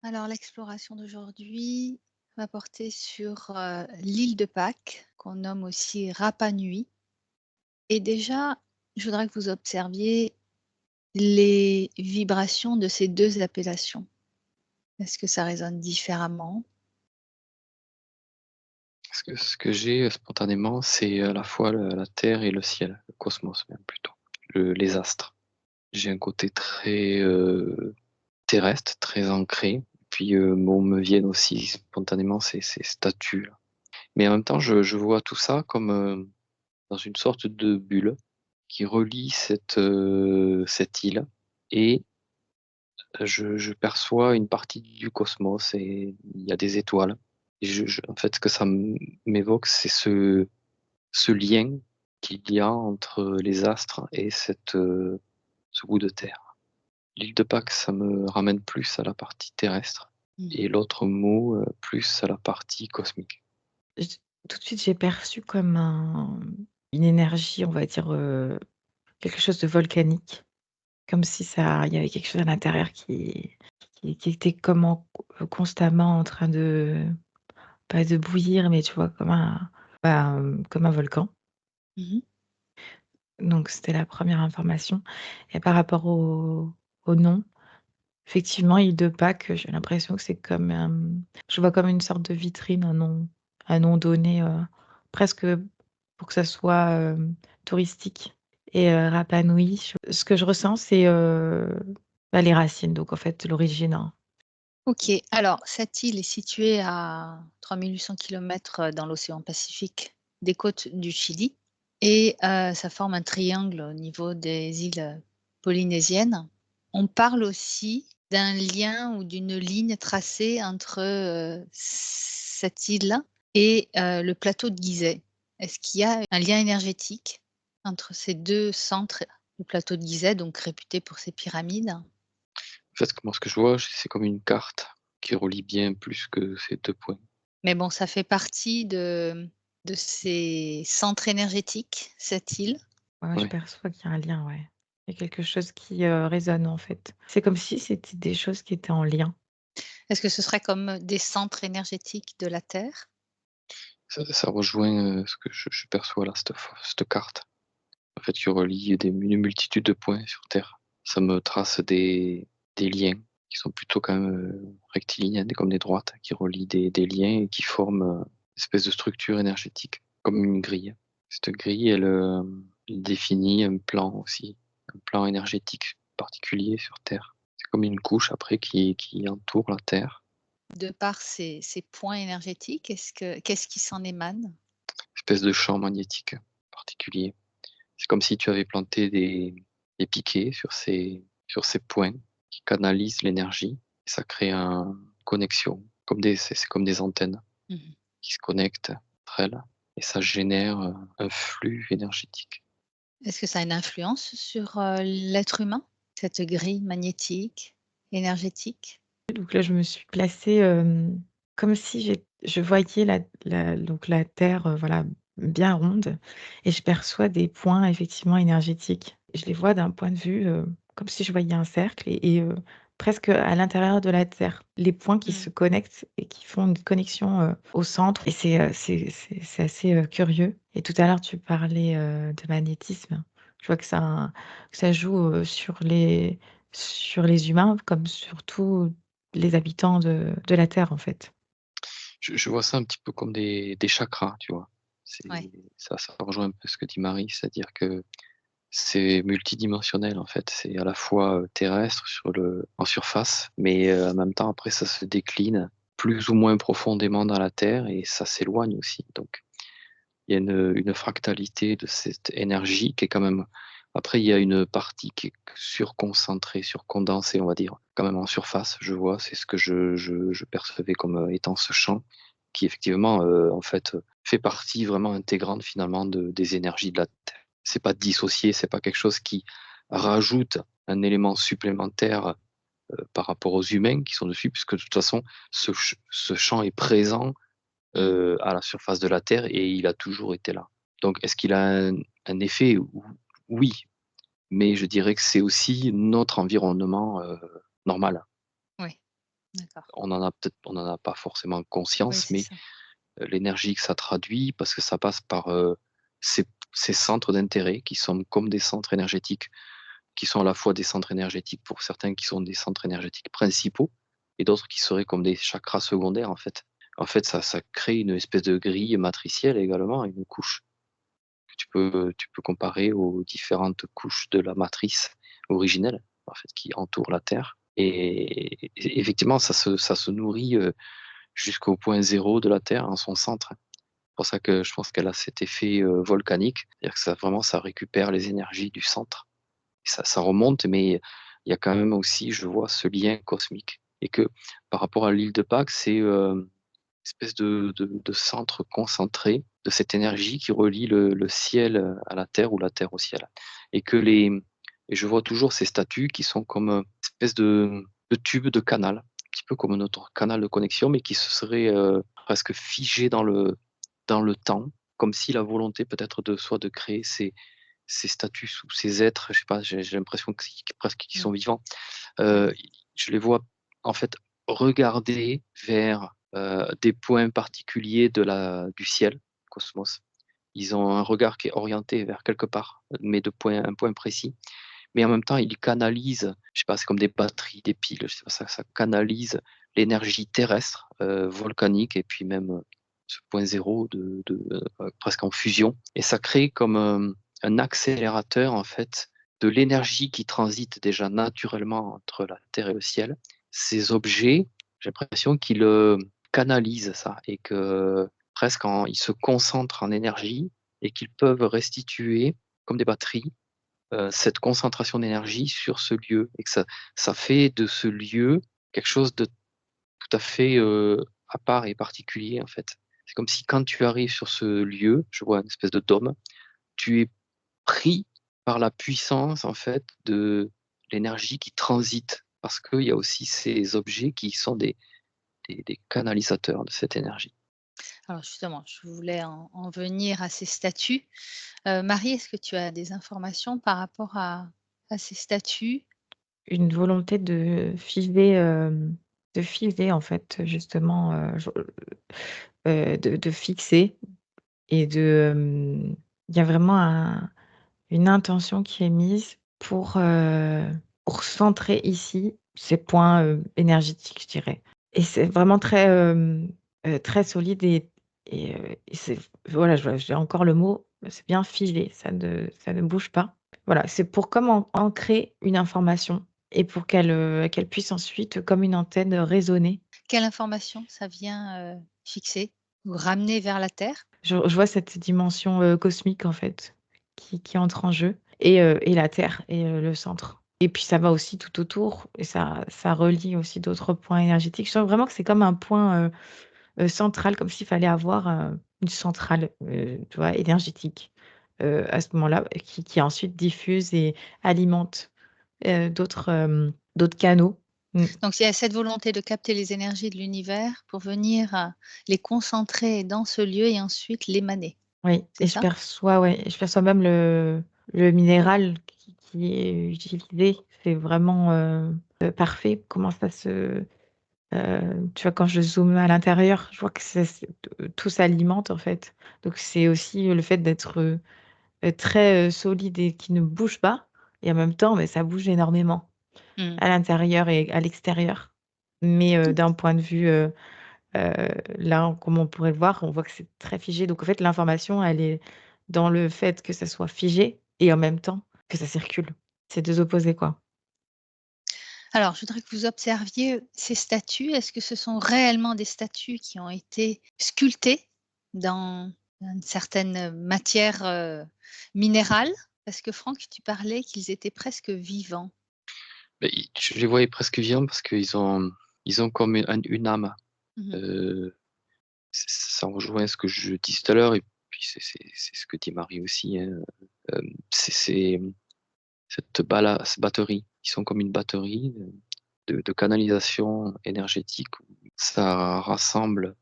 Alors, l'exploration d'aujourd'hui va porter sur l'île de Pâques, qu'on nomme aussi Rapa Nui. Et déjà, je voudrais que vous observiez les vibrations de ces deux appellations. Est-ce que ça résonne différemment? Ce que j'ai, spontanément, c'est à la fois la terre et le ciel, le cosmos même plutôt, les astres. J'ai un côté très, terrestre, très ancré, puis, me viennent aussi spontanément ces statues-là. Mais en même temps, je vois tout ça comme, dans une sorte de bulle qui relie cette île et je perçois une partie du cosmos et il y a des étoiles et en fait, ce que ça m'évoque, c'est ce lien qu'il y a entre les astres et ce bout de terre. L'île de Pâques, ça me ramène plus à la partie terrestre Mmh. et l'autre mot, plus à la partie cosmique. J Tout de suite, j'ai perçu comme une énergie, on va dire, quelque chose de volcanique, comme si ça il y avait quelque chose à l'intérieur qui était comme constamment en train de pas de bouillir, mais tu vois, comme un volcan. Mmh. Donc c'était la première information et par rapport au nom, effectivement, île de Pâques, j'ai l'impression que c'est comme, je vois comme une sorte de vitrine, un nom donné, presque pour que ça soit, touristique et Rapa Nui, ce que je ressens, c'est, les racines, donc en fait l'origine, hein. OK, alors cette île est située à 3 800 kilomètres dans l'océan Pacifique des côtes du Chili et ça forme un triangle au niveau des îles polynésiennes. On parle aussi d'un lien ou d'une ligne tracée entre, cette île et le plateau de Gizeh. Est-ce qu'il y a un lien énergétique entre ces 2 centres? Le plateau de Gizeh, donc réputé pour ses pyramides. En fait, moi, ce que je vois, c'est comme une carte qui relie bien plus que ces 2 points. Mais bon, ça fait partie de ces centres énergétiques, cette île. Ouais, je Ouais. perçois qu'il y a un lien, ouais. Il y a quelque chose qui, résonne, en fait. C'est comme si c'était des choses qui étaient en lien. Est-ce que ce serait comme des centres énergétiques de la Terre? Ça rejoint, ce que je perçois là, cette carte. En fait, qui relie une multitude de points sur terre. Ça me trace des liens qui sont plutôt quand même, rectilinéaires, comme des droites, qui relient des liens et qui forment, une espèce de structure énergétique, comme une grille. Cette grille, elle définit un plan aussi, un plan énergétique particulier sur terre. C'est comme une couche après qui entoure la terre, De par ces points énergétiques, qu'est-ce qui s'en émane? espèce de champ magnétique particulier. C'est comme si tu avais planté des piquets sur ces points qui canalisent l'énergie et ça crée un connexion, comme c'est comme des antennes Mmh. qui se connectent entre elles et ça génère, un flux énergétique. Est-ce que ça a une influence sur, l'être humain? Cette grille magnétique, énergétique? Donc là, je me suis placée, comme si je voyais la terre, voilà, bien ronde et je perçois des points effectivement énergétiques. Je les vois d'un point de vue, comme si je voyais un cercle et presque à l'intérieur de la terre. Les points qui Mmh. se connectent et qui font une connexion, au centre et c'est assez, curieux et tout à l'heure, tu parlais, de magnétisme. Je vois que ça joue, sur les humains comme sur tous les habitants de la terre, en fait. Je vois ça un petit peu comme des chakras, tu vois? Ouais. Ça rejoint un peu ce que dit Marie, c'est-à-dire que c'est multidimensionnel en fait. C'est à la fois, terrestre en surface, mais, en même temps après ça se décline plus ou moins profondément dans la terre et ça s'éloigne aussi. Donc il y a une fractalité de cette énergie qui est quand même après il y a une partie qui est surconcentrée, surcondensée, on va dire, quand même en surface, je vois. C'est ce que je percevais comme, étant ce champ qui effectivement, en fait, fait partie vraiment intégrante finalement des énergies de la Terre. C'est pas dissocié, c'est pas quelque chose qui rajoute un élément supplémentaire, par rapport aux humains qui sont dessus, puisque de toute façon ce champ est présent, Mmh. à la surface de la Terre et il a toujours été là. Donc est-ce qu'il a un effet? Oui, mais je dirais que c'est aussi notre environnement, normal. Oui. D'accord. On n'en a pas forcément Oui, conscience, c'est mais ça. l'énergie que ça traduit, parce que ça passe par ces, ces centres d'intérêt qui sont comme des centres énergétiques, qui sont à la fois des centres énergétiques pour certains qui sont des centres énergétiques principaux, et d'autres qui seraient comme des chakras secondaires, en fait. En fait, ça crée une espèce de grille matricielle également, une couche que tu peux comparer aux différentes couches de la matrice originelle, en fait, qui entoure la Terre. Et effectivement, ça se nourrit jusqu'au point zéro de la Terre, en son centre. C'est pour ça que je pense qu'elle a cet effet volcanique, c'est-à-dire que ça, vraiment, ça récupère les énergies du centre. Et ça remonte, mais il y a quand même aussi, je vois, ce lien cosmique. Et que par rapport à l'île de Pâques, c'est espèce de centre concentré de cette énergie qui relie le ciel à la terre ou la terre au ciel. Et que et je vois toujours ces statues qui sont comme une espèce de tube de canal, un petit peu comme notre canal de connexion, mais qui se serait presque figé dans le temps, comme si la volonté peut-être de soit de créer ces statues ou ces êtres, je sais pas, j'ai l'impression presque qu'ils Mmh. sont vivants. Oui. Euh, je les vois en fait regarder vers des points particuliers du ciel, cosmos. Ils ont un regard qui est orienté vers quelque part, mais un point précis. Mais en même temps, ils canalisent, je sais pas, c'est comme des batteries, des piles, je sais pas, ça canalise l'énergie terrestre, volcanique, et puis même ce point zéro presque en fusion. Et ça crée comme un accélérateur, en fait, de l'énergie qui transite déjà naturellement entre la Terre et le ciel. Ces objets, j'ai l'impression qu'ils canalisent ça, et que presque ils se concentrent en énergie, et qu'ils peuvent restituer, comme des batteries, cette concentration d'énergie sur ce lieu, et que ça fait de ce lieu quelque chose de tout à fait à part et particulier, en fait. C'est comme si quand tu arrives sur ce lieu, je vois une espèce de dôme, tu es pris par la puissance, en fait, de l'énergie qui transite, parce qu'il y a aussi ces objets qui sont des canalisateurs de cette énergie. Alors justement, je voulais en venir à ces statuts. Marie, est-ce que tu as des informations par rapport à ces statuts? Une volonté de figer en fait justement, de fixer et il y a vraiment une intention qui est mise pour centrer ici ces points, énergétiques, je dirais. Et c'est vraiment très solide et c'est voilà, j'ai encore le mot, c'est bien figé, ça ne bouge pas. Voilà, c'est pour comme ancrer une information et pour qu'elle puisse ensuite, comme une antenne, résonner. Quelle information ça vient, fixer ou ramener vers la terre? Je vois cette dimension, cosmique en fait, qui entre en jeu et la Terre et le centre. Et puis ça va aussi tout autour et ça relie aussi d'autres points énergétiques. Je sens vraiment que c'est comme un point, central, comme s'il fallait avoir, une centrale, tu vois, énergétique, à ce moment-là, qui ensuite diffuse et alimente, d'autres canaux. Mmh. Donc il y a cette volonté de capter les énergies de l'univers pour venir, les concentrer dans ce lieu et ensuite l'émaner, Oui c'est et je ça? perçois ouais, je perçois même le minéral qui est utilisé. C'est vraiment, parfait. Comment ça se tu vois, quand je zoome à l'intérieur, je vois que tout s'alimente, en fait. Donc c'est aussi le fait d'être, très, solide et qui ne bouge pas et en même temps, mais ça bouge énormément Mmh. à l'intérieur et à l'extérieur. Mais, d'un point de vue, Heu, là, comme on pourrait le voir, on voit que c'est très figé. Donc en fait, l'information, elle est dans le fait que ça soit figé et en même temps que ça circule. C'est 2 opposés, quoi. Alors, je voudrais que vous observiez ces statues. Est-ce que ce sont réellement des statues qui ont été sculptées dans une certaine matière, minérale? Parce que Franck, tu parlais qu'ils étaient presque vivants. Mais je les voyais presque vivants parce ils ont comme une âme. Mmh. Euh, Ça rejoint ce que je dis tout à l'heure, et puis c'est ce que dit Marie aussi, hein. C'est cette batterie. Ils sont comme une batterie de canalisation énergétique où ça rassemble,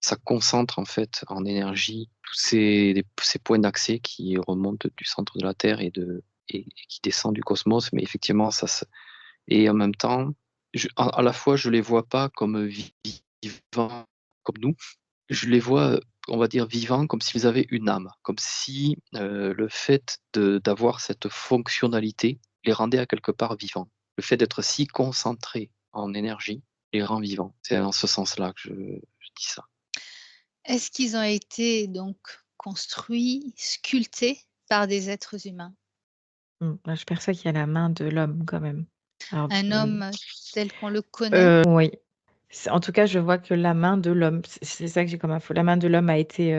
ça concentre en fait en énergie tous ces points d'accès qui remontent du centre de la Terre et qui descendent du cosmos. Mais effectivement, et en même temps, À la fois, je les vois pas comme vivants comme nous, je les vois, on va dire, vivants comme s'ils avaient une âme, comme si le fait d'avoir cette fonctionnalité les rendait à quelque part vivants. Le fait d'être si concentré en énergie les rend vivants. C'est dans ce sens-là que je dis ça. Est-ce qu'ils ont été donc construits, sculptés par des êtres humains? Bah, je perçois qu'il y a la main de l'homme quand même. Alors Un de homme tel qu'on le connaît? Oui. C'est en tout cas, je vois que la main de l'homme, c'est ça que j'ai comme info. La main de l'homme a été,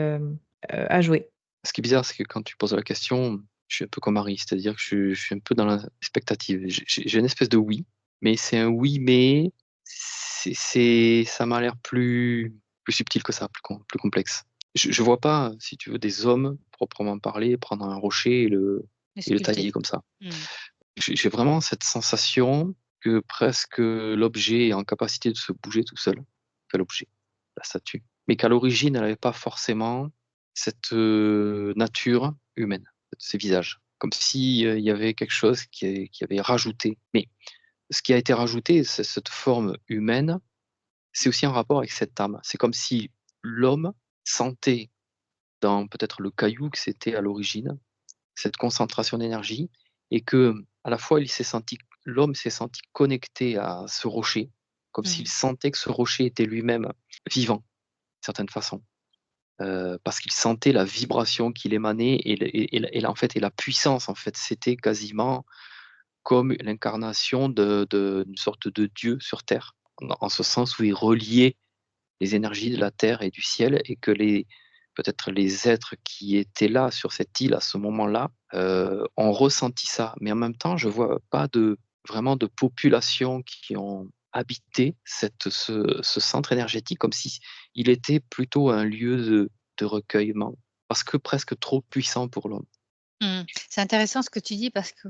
a joué. Ce qui est bizarre, c'est que quand tu poses la question, je suis un peu comme Harry, c'est-à-dire que je suis un peu dans la expectative. J'ai une espèce de oui, mais c'est un oui, mais ça m'a l'air plus subtil que ça, plus complexe. Je vois pas, si tu veux, des hommes proprement parler, prendre un rocher Le et le sculpté. tailler comme ça. Mmh. J'ai vraiment cette sensation que presque l'objet est en capacité de se bouger tout seul, enfin l'objet, la statue, mais qu'à l'origine, elle avait pas forcément cette, nature humaine, ces visages. Comme si, il y avait quelque chose qui avait rajouté. Mais ce qui a été rajouté, c'est cette forme humaine, c'est aussi en rapport avec cette âme. C'est comme si l'homme sentait dans peut-être le caillou que c'était à l'origine, cette concentration d'énergie et que à la fois l'homme s'est senti connecté à ce rocher, comme s'il Mmh. sentait que ce rocher était lui-même vivant, d'une certaine façon. Parce qu'il sentait la vibration qu'il émanait et la puissance en fait. C'était quasiment comme l'incarnation d'une sorte de Dieu sur terre, en ce sens où il reliait les énergies de la terre et du ciel et que peut-être les êtres qui étaient là sur cette île à ce moment-là, ont ressenti ça. Mais en même temps, je vois pas vraiment de population qui ont habité ce centre énergétique comme si il était plutôt un lieu de recueillement, parce que presque trop puissant pour l'homme. Mmh. C'est intéressant ce que tu dis parce que,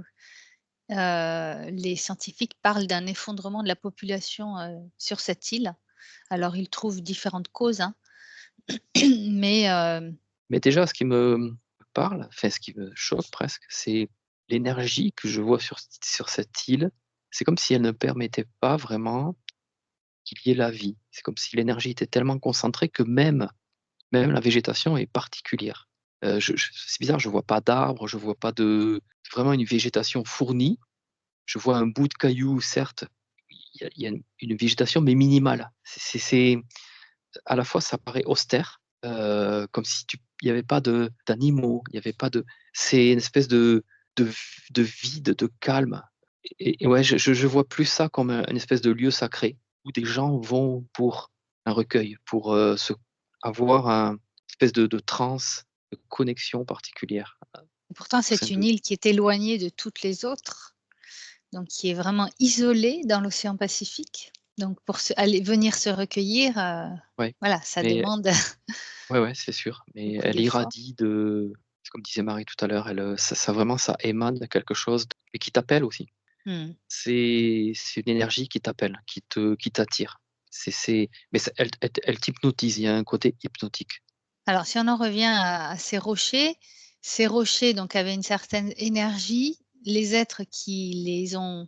les scientifiques parlent d'un effondrement de la population, sur cette île. Alors ils trouvent différentes causes, hein, mais Mais déjà, ce qui me parle, enfin ce qui me choque presque, c'est l'énergie que je vois sur cette île. C'est comme si elle ne permettait pas vraiment qu'il y ait la vie. C'est comme si l'énergie était tellement concentrée que même la végétation est particulière. C'est bizarre, je vois pas d'arbres, je vois pas vraiment une végétation fournie. Je vois un bout de caillou, certes, il y a une végétation, mais minimale. C'est à la fois, ça paraît austère, comme si il y avait pas d'animaux, il y avait pas de c'est une espèce de de vide, de calme et ouais, je vois plus ça comme une espèce de lieu sacré où des gens vont pour un recueil, pour, avoir un espèce de transe, de connexion particulière pourtant au sein c'est une d'eux. île qui est éloignée de toutes les autres, donc qui est vraiment isolée dans l'océan Pacifique. Donc pour venir se recueillir, Ouais, voilà, ça mais demande ouais, ouais, c'est sûr, mais beaucoup elle d'efforts. irradie c'est comme disait Marie tout à l'heure, ça vraiment ça émane de quelque chose et qui t'appelle aussi. Mmh. C'est une énergie qui t'appelle, qui t'attire. Mais elle t'hypnotise, il y a un côté hypnotique. Alors si on en revient à ces rochers donc avaient une certaine énergie. Les êtres qui les ont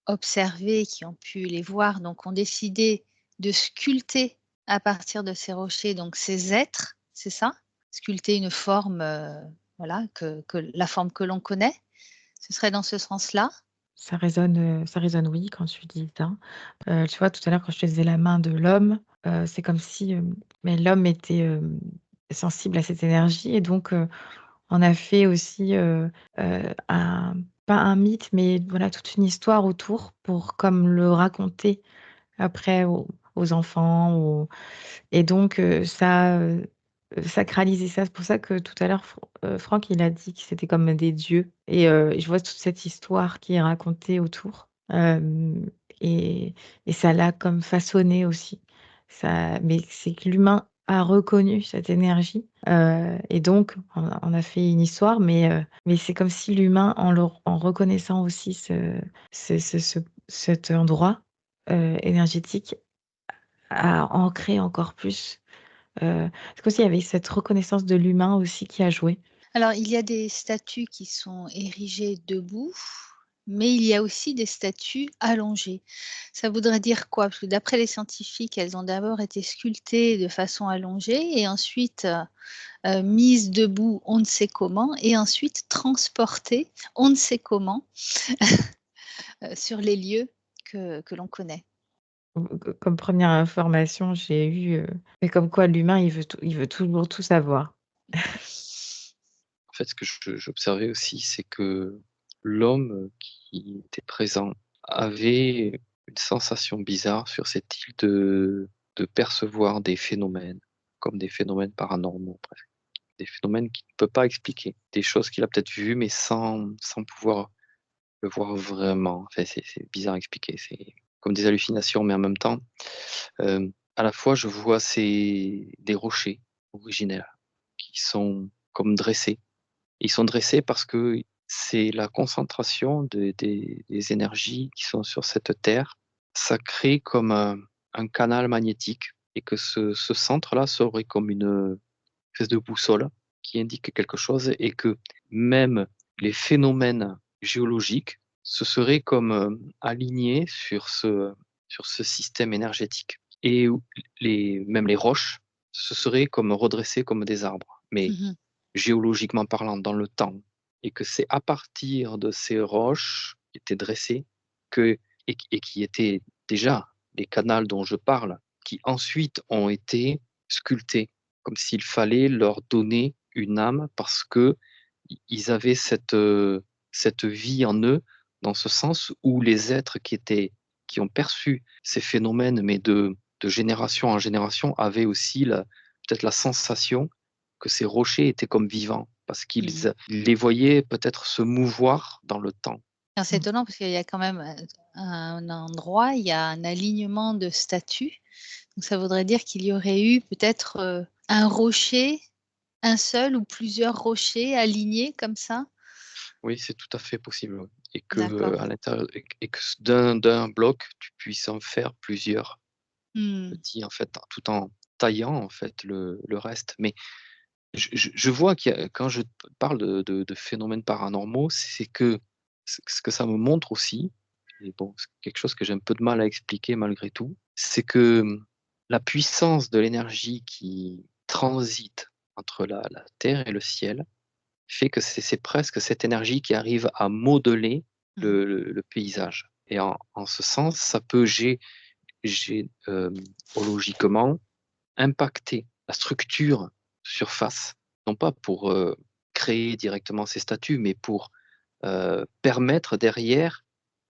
observés, qui ont pu les voir, donc ont décidé de sculpter à partir de ces rochers, donc ces êtres, c'est ça? Sculpter une forme, voilà, que la forme que l'on connaît? Ce serait dans ce sens-là? Ça résonne oui quand tu dis ça. Tu vois tout à l'heure quand je te disais la main de l'homme, c'est comme si, mais l'homme était, sensible à cette énergie et donc on a fait aussi, un pas un mythe, mais voilà toute une histoire autour pour comme le raconter après aux enfants, et donc ça a, sacralisé ça. C'est pour ça que tout à l'heure Franck il a dit que c'était comme des dieux et je vois toute cette histoire qui est racontée autour, et ça l'a comme façonné aussi. Ça mais c'est que l'humain a reconnu cette énergie, et donc on a fait une histoire, mais c'est comme si l'humain en reconnaissant aussi cet endroit, énergétique, a ancré encore plus, c'est comme s'il y avait cette reconnaissance de l'humain aussi qui a joué. Alors il y a des statues qui sont érigées debout, mais il y a aussi des statues allongées. Ça voudrait dire quoi? Parce que d'après les scientifiques, elles ont d'abord été sculptées de façon allongée et ensuite, mises debout on ne sait comment et ensuite transportées on ne sait comment, sur les lieux que l'on connaît. Comme première information, j'ai eu, mais comme quoi l'humain, il veut toujours tout savoir. En fait, ce que j'observais aussi, c'est que l'homme qui était présent avait une sensation bizarre sur cette île de percevoir des phénomènes, comme des phénomènes paranormaux presque. Des phénomènes qu'il ne peut pas expliquer. Des choses qu'il a peut-être vues, mais sans pouvoir le voir vraiment. Enfin, c'est bizarre à expliquer. C'est comme des hallucinations, mais en même temps, à la fois, je vois des rochers originels qui sont comme dressés. Ils sont dressés parce que c'est la concentration des énergies qui sont sur cette terre. Ça crée comme un canal magnétique et que ce centre-là serait comme une espèce de boussole qui indique quelque chose et que même les phénomènes géologiques se seraient comme alignés sur ce système énergétique. Et même les roches se seraient comme redressées comme des arbres. Mais Mmh. géologiquement parlant, dans le temps, et que c'est à partir de ces roches qui étaient dressées que, et qui étaient déjà les canals dont je parle, qui ensuite ont été sculptés, comme s'il fallait leur donner une âme parce que ils avaient cette vie en eux, dans ce sens où les êtres qui ont perçu ces phénomènes, mais de génération en génération, avaient aussi peut-être la sensation que ces rochers étaient comme vivants, parce Mmh. ils les voyaient peut-être se mouvoir dans le temps. Alors c'est Mmh. étonnant parce qu'il y a quand même, un endroit, il y a un alignement de statues. Donc ça voudrait dire qu'il y aurait eu peut-être, un rocher, un seul ou plusieurs rochers alignés comme ça? Oui, c'est tout à fait possible, oui, et que, D'accord. à l'intérieur et que d'un bloc, tu puisses en faire plusieurs Mmh. petits, en fait, tout en taillant, en fait, le reste. Mais je vois qu'il y a quand je parle de phénomènes paranormaux, c'est que ce que ça me montre aussi, et bon, c'est quelque chose que j'ai un peu de mal à expliquer malgré tout, c'est que, la puissance de l'énergie qui transite entre la terre et le ciel fait que c'est presque cette énergie qui arrive à modeler Mmh. le paysage, et en ce sens, ça peut ologiquement impacter la structure surface, non pas pour, créer directement ces statues, mais pour, permettre derrière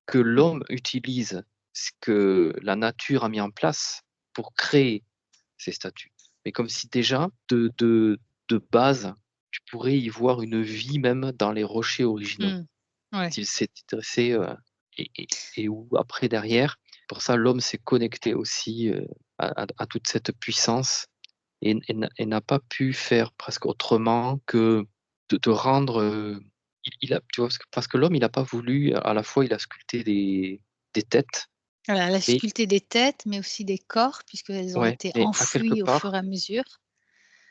que Mmh. l'homme utilise ce que la nature a mis en place pour créer ces statues. Mais comme si déjà de base, tu pourrais y voir une vie même dans les rochers originaux. Mmh. Ouais. S'il s'était dressé, et où après derrière, pour ça l'homme s'est connecté aussi, à toute cette puissance et n'a pas pu faire presque autrement que de rendre, il a tu vois? Parce que l'homme il a pas voulu, à la fois il a sculpté des têtes, Voilà, elle a mais sculpté des têtes, mais aussi des corps puisqu'elles ont ouais, été mais à quelque enfouies au fur part et à mesure.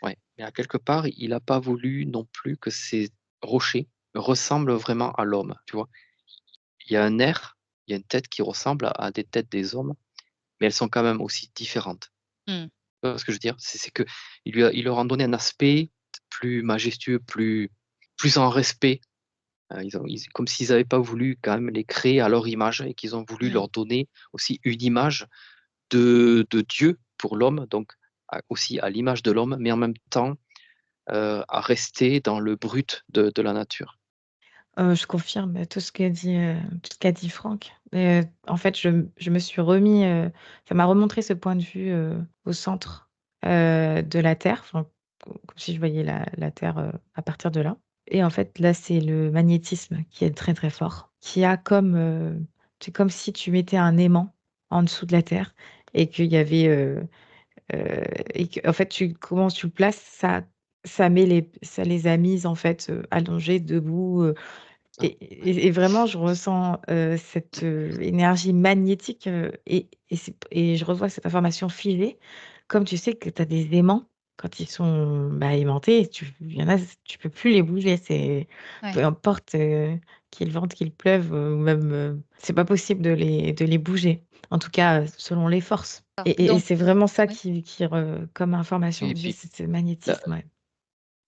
ouais, mais à quelque part, il a pas voulu non plus que ces rochers ressemblent vraiment à l'homme, tu vois? Il y a un air, il y a une tête qui ressemble à des têtes des hommes, mais elles sont quand même aussi différentes. Mmh. Tu vois ce que je veux dire? C'est que il leur a donné un aspect plus majestueux, plus en respect. Ils comme s'ils n'avaient pas voulu quand même les créer à leur image et qu'ils ont voulu Mmh. leur donner aussi une image de Dieu pour l'homme, donc aussi à l'image de l'homme, mais en même temps, à rester dans le brut de la nature. Je confirme tout ce qu'a dit Franck et en fait, je me suis remis, ça m'a remontré ce point de vue, au centre, de la Terre, enfin, comme si je voyais la Terre, à partir de là et en fait, là, c'est le magnétisme qui est très, très fort, qui a comme, c'est comme si tu mettais un aimant en dessous de la Terre et qu'il y avait, et qu'en fait, comment tu le places, ça les a mises, en fait, allongées, debout, Ah, et vraiment je ressens, cette, énergie magnétique, et je revois cette information filée comme tu sais que tu as des aimants quand ils sont, aimantés, il y en a, tu peux plus les bouger. Ouais. Peu importe, qu'il vente, qu'il pleuve, ou même, c'est pas possible de les bouger. En tout cas, selon les forces. Et Donc c'est vraiment ça oui. qui comme information Et que j'ai, puis c'est ce la magnétisme, ouais.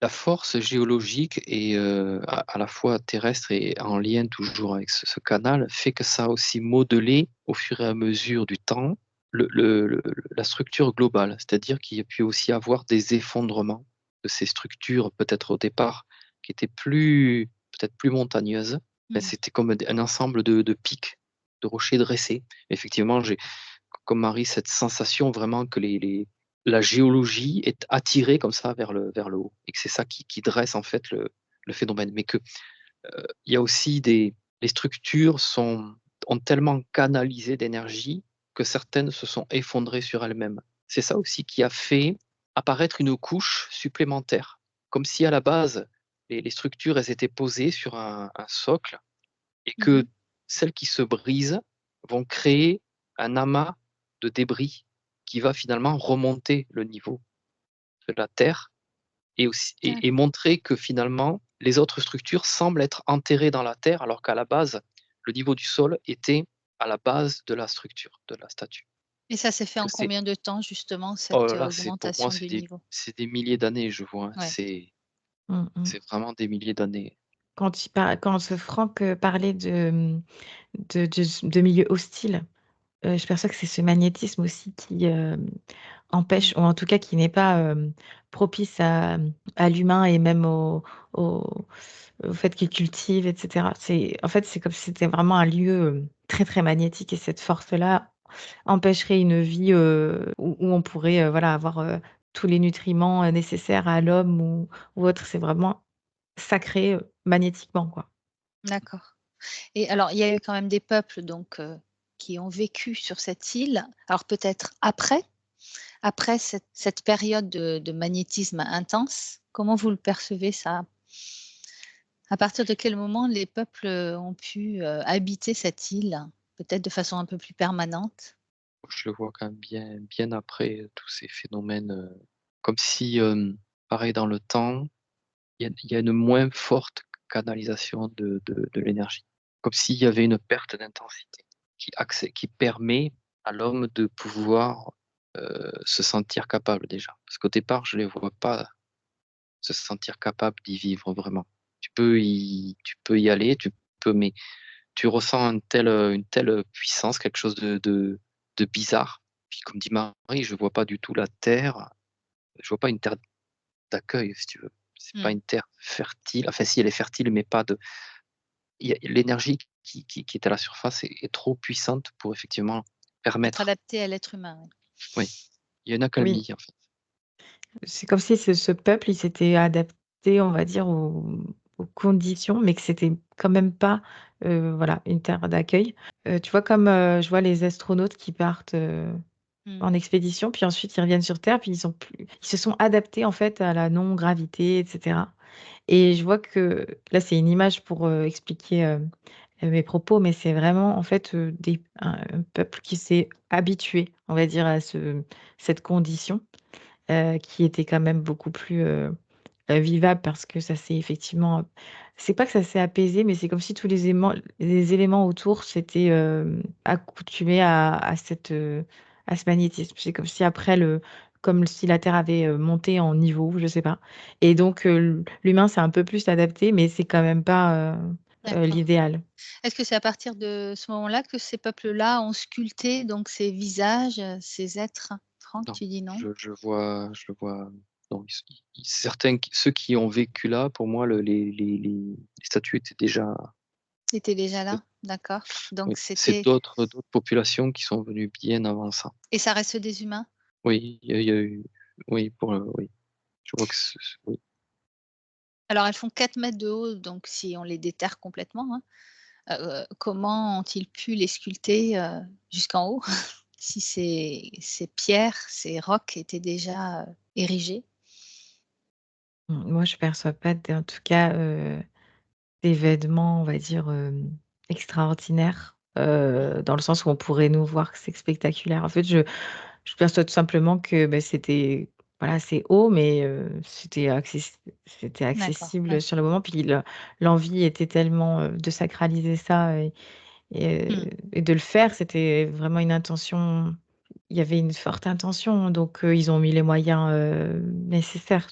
la force géologique et à la fois terrestre et en lien toujours avec ce canal, fait que ça a aussi modelé au fur et à mesure du temps la structure globale. C'est-à-dire qu'il y a pu aussi avoir des effondrements de ces structures, peut-être au départ, qui étaient peut-être plus montagneuses. Mais Mmh. c'était comme un ensemble de pics, de rochers dressés. Effectivement, j'ai, comme Marie, cette sensation vraiment que la géologie est attirée comme ça vers le haut, et que c'est ça qui dresse en fait le phénomène. Mais que il y a aussi les structures ont tellement canalisé d'énergie que certaines se sont effondrées sur elles-mêmes. C'est ça aussi qui a fait apparaître une couche supplémentaire, comme si à la base les structures elles étaient posées sur un socle, et que Mmh. celles qui se brisent vont créer un amas de débris qui va finalement remonter le niveau de la Terre, et D'accord. montrer que finalement les autres structures semblent être enterrées dans la Terre, alors qu'à la base, le niveau du sol était à la base de la structure, de la statue. Et ça s'est fait Que en c'est combien de temps justement Oh cette, là là, pour moi, augmentation du niveau? c'est des milliers d'années, je vois, hein. Ouais. Mmh mh. C'est vraiment des milliers d'années. Quand Franck, parlait de milieux hostiles, je perçois que c'est ce magnétisme aussi qui, Mmh. empêche, ou en tout cas qui n'est pas, propice à l'humain, et même au au fait qu'il cultive, et cetera. En fait, c'est comme si c'était vraiment un lieu, très, très magnétique, et cette force-là empêcherait une vie, où on pourrait, voilà, avoir, tous les nutriments, nécessaires à l'homme, ou autre. C'est vraiment sacré, magnétiquement, quoi. D'accord. Et alors, il y a eu quand même des peuples donc, qui ont vécu sur cette île. Alors peut-être après cette période de magnétisme intense, comment vous le percevez ça? À partir de quel moment les peuples, ont pu, habiter cette île? Peut-être de façon un peu plus permanente? Je le vois quand même bien après, tous ces phénomènes, comme si, pareil dans le temps, il y a une moins forte canalisation de l'énergie. Comme s'il y avait une perte d'intensité qui permet à l'homme de pouvoir, se sentir capable déjà. Parce qu'au départ, je ne les vois pas se sentir capable d'y vivre vraiment. Tu peux y aller, mais tu ressens une telle puissance, quelque chose de bizarre. Puis comme dit Marie, je vois pas du tout la terre, je vois pas une terre d'accueil, si tu veux. C'est pas Mmh. une terre fertile, enfin si, elle est fertile, mais pas de il y a l'énergie qui est à la surface est trop puissante pour effectivement Être permettre, adapté à l'être humain, oui. oui, il y a une Oui, accalmie en fait. c'est comme si ce peuple, il s'était adapté, on va dire, aux conditions, mais que c'était quand même pas, voilà, une terre d'accueil. Tu vois, comme, je vois les astronautes qui partent, Mmh. en expédition, puis ensuite ils reviennent sur terre, puis ils se sont adaptés, en fait, à la non-gravité, et cetera. Et je vois que là, c'est une image pour, expliquer, mes propos, mais c'est vraiment, en fait, un peuple qui s'est habitué, on va dire, à cette condition, qui était quand même beaucoup plus, vivable, parce que ça s'est effectivement, c'est pas que ça s'est apaisé, mais c'est comme si tous les éléments autour s'étaient, accoutumés à ce magnétisme. C'est comme si après comme si la Terre avait, monté en niveau, je sais pas, et donc l'humain s'est un peu plus adapté, mais c'est quand même pas, D'accord. l'idéal. Est-ce que c'est à partir de ce moment-là que ces peuples-là ont sculpté donc ces visages, ces êtres? Franck, Non, tu dis non? je le vois, non, certains ceux qui ont vécu là, pour moi, les statues étaient déjà, C'était déjà heu, là? D'accord. Donc oui, c'est c'était d'autres populations qui sont venues bien avant ça. et ça reste des humains? Oui, il y a eu, oui, oui, je vois que oui. Alors elles font 4 mètres de haut, donc si on les déterre complètement, hein, comment ont-ils pu les sculpter, jusqu'en haut? Si ces pierres, ces rocs étaient déjà, érigés? Moi, je perçois pas en tout cas, d'événements, on va dire, extraordinaires, Mmh. dans le sens où on pourrait nous voir que c'est spectaculaire. En fait, je perçois tout simplement que, c'était voilà, c'est haut, mais c'était D'accord, accessible ouais. sur le moment. Puis l'envie était tellement, de sacraliser ça Mmh, et de le faire, c'était vraiment une intention. Il y avait une forte intention, donc ils ont mis les moyens, nécessaires.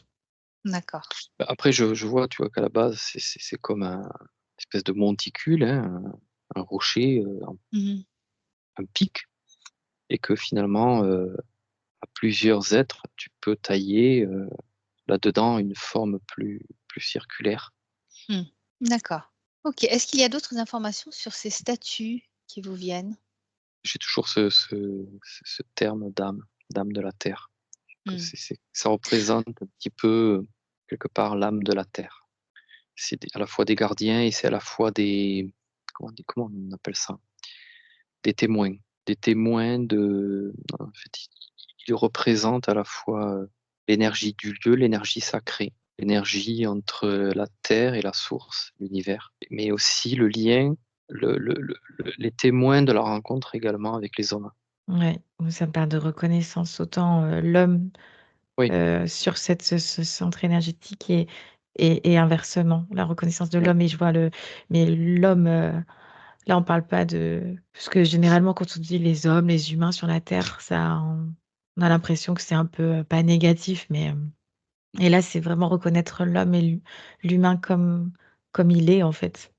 d'accord. Bah, après je vois, tu vois, qu'à la base, c'est comme un espèce de monticule, hein, un rocher, Mmh. un pic et que finalement, à plusieurs êtres, tu peux tailler, là-dedans une forme plus circulaire. Mmh. D'accord. OK. Est-ce qu'il y a d'autres informations sur ces statues qui vous viennent? J'ai toujours ce terme d'âme de la terre, que Mmh. ça représente un petit peu, quelque part, l'âme de la terre. C'est à la fois des gardiens et c'est à la fois des comment on appelle ça? Des témoins. Des témoins de en fait, ils représentent à la fois, l'énergie du lieu, l'énergie sacrée, l'énergie entre la terre et la source, l'univers, mais aussi le lien, les témoins de la rencontre également avec les hommes. Ouais, où ça me parle de reconnaissance, autant, l'homme, Oui, sur ce centre énergétique et inversement, la reconnaissance de oui, l'homme et je vois mais l'homme, là on parle pas de parce que généralement quand on dit les hommes, les humains sur la terre, on a l'impression que c'est un peu, pas négatif, mais, et là c'est vraiment reconnaître l'homme et l'humain comme il est en fait,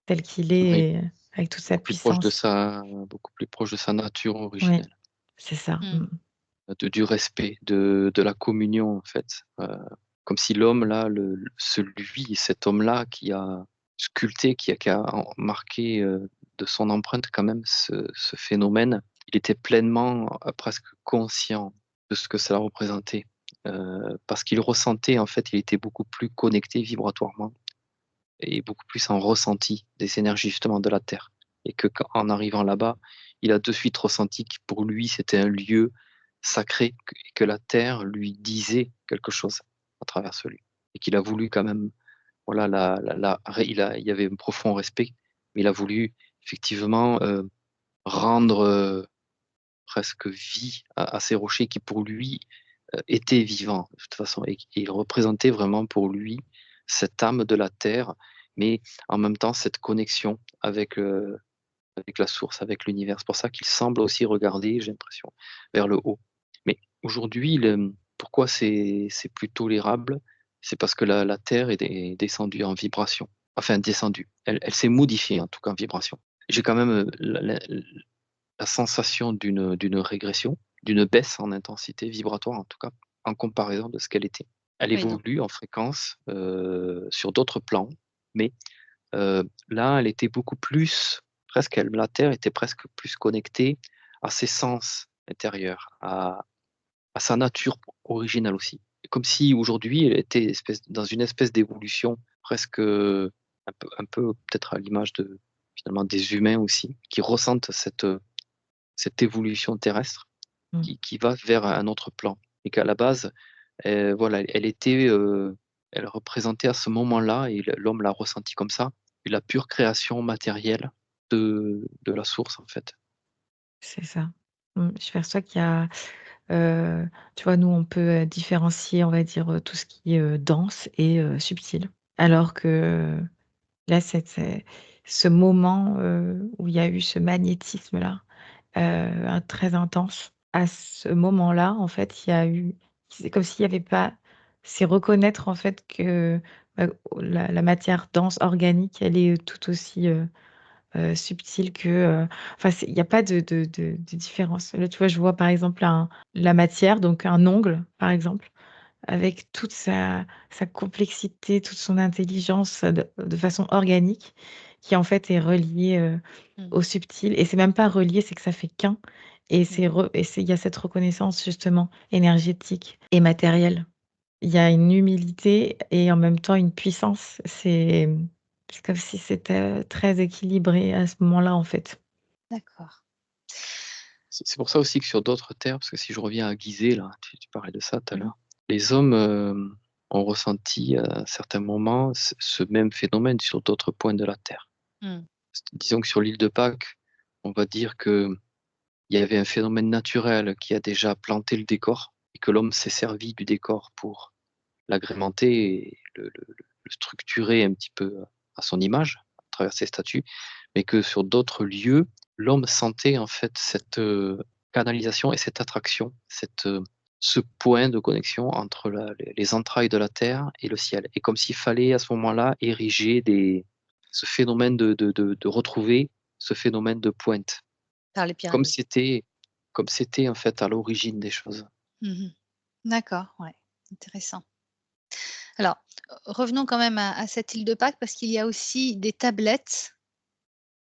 tel qu'il oui, est, avec toute sa puissance. beaucoup plus proche de sa nature Ouais, originelle, c'est ça. Mmh. du respect, de la communion, en fait, comme si l'homme là, cet homme-là qui a sculpté, qui a marqué, de son empreinte quand même ce phénomène, il était pleinement, presque conscient de ce que cela représentait, parce qu'il ressentait en fait, il était beaucoup plus connecté vibratoirement et beaucoup plus en ressenti des énergies justement de la terre et en arrivant là-bas, il a de suite ressenti que pour lui, c'était un lieu sacré, que la terre lui disait quelque chose à travers celui et qu'il a voulu quand même, voilà, il y avait un profond respect, mais il a voulu effectivement, rendre, presque vie à ces rochers qui pour lui, étaient vivants de toute façon et ils représentaient vraiment pour lui cette âme de la terre, mais en même temps cette connexion avec la source, avec l'univers. C'est pour ça qu'il semble aussi regarder, j'ai l'impression, vers le haut. Mais aujourd'hui, pourquoi c'est plus tolérable? C'est parce que la terre est descendue en vibration. Enfin descendue, elle s'est modifiée en tout cas en vibration. J'ai quand même, la sensation d'une régression, d'une baisse en intensité vibratoire, en tout cas, en comparaison de ce qu'elle était. Elle Oui, donc évolue en fréquence, sur d'autres plans, mais là, elle était beaucoup plus la Terre était presque plus connectée à ses sens intérieurs, à sa nature originale aussi. Comme si aujourd'hui, elle était dans une espèce d'évolution presque, un peu peut-être à l'image de finalement des humains aussi, qui ressentent cette évolution terrestre Mmh. qui va vers un autre plan et qu'à la base, voilà, elle représentait à ce moment-là et l'homme l'a ressenti comme ça, la pure création matérielle de la source, en fait. C'est ça. Je perçois qu'il y a, tu vois, nous, on peut, différencier, on va dire, tout ce qui est, dense et subtil. Alors que là, c'est ce moment, où il y a eu ce magnétisme-là, très intense. À ce moment-là, en fait, il y a eu c'est comme s'il y avait pas c'est reconnaître, en fait, que, la matière dense, organique, elle est tout aussi, subtil que, enfin il y a pas de différence. Là, tu vois, je vois par exemple la matière, donc un ongle, par exemple, avec toute sa complexité, toute son intelligence, de façon organique, qui en fait est reliée, mmh, au subtil et c'est même pas relié, c'est que ça fait qu'un et mmh, c'est il y a cette reconnaissance justement énergétique et matérielle. Il y a une humilité et en même temps une puissance. C'est comme si c'était très équilibré à ce moment-là, en fait. d'accord. C'est pour ça aussi que sur d'autres terres, parce que si je reviens à Gizeh là, tu parlais de ça tout à Mmh. l'heure, les hommes, ont ressenti à certains moments ce même phénomène sur d'autres points de la terre. Mmh, Disons que sur l'île de Pâques, on va dire qu'il y avait un phénomène naturel qui a déjà planté le décor et que l'homme s'est servi du décor pour l'agrémenter et le structurer un petit peu à son image, à travers ses statues, mais que sur d'autres lieux, l'homme sentait en fait cette canalisation et cette attraction, ce point de connexion entre les entrailles de la terre et le ciel. Et comme s'il fallait à ce moment-là ériger ce phénomène de retrouver ce phénomène de pointe, Par les comme pyramides. c'était, comme c'était en fait à l'origine des choses. Mmh. D'accord, ouais, intéressant. Alors, revenons quand même à cette île de Pâques parce qu'il y a aussi des tablettes